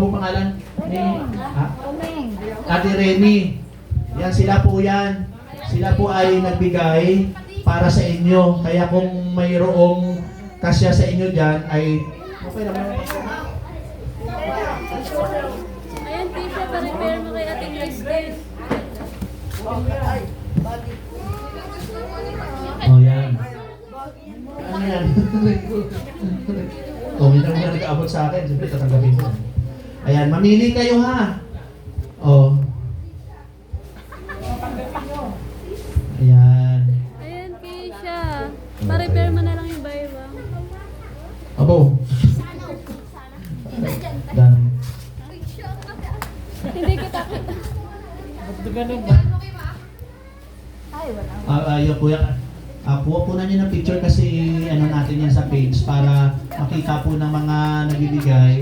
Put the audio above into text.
pong pangalan? Ate Remy. Yan, sila po yan. Sila po ay nagbigay para sa inyo. Kaya kung mayroong kasya sa inyo dyan, ay... Okay naman. Ayan, Tisha, pa-repair mo kay Ate Christine. Oh, yan. Ano yan? Oh, hindi naman nag-aabot sa akin. Siyempre, tatanggapin ko. Ayan, mamili kayo ha. Oh. Ayan. Ayan, Tisha. Pa-repair mo na lang yung baywang. Abo. Dami. Hindi kita. Yung kuya, kuha po na niyo ng picture kasi ano natin yan sa page para makita po ng mga nagbibigay.